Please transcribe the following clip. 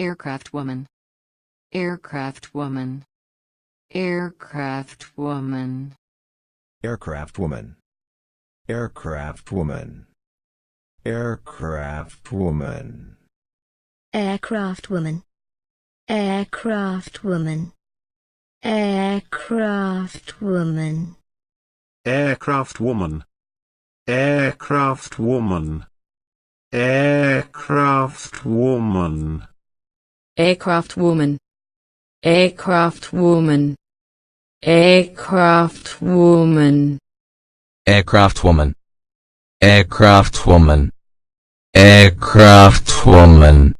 aircraftwoman, aircraftwoman, aircraftwoman, aircraftwoman, aircraftwoman, aircraftwoman, aircraftwoman, aircraftwoman, aircraftwoman, aircraftwoman, aircraftwoman, aircraftwoman, aircraftwoman, aircraftwoman, aircraftwoman, aircraftwoman, aircraftwoman, aircraftwoman.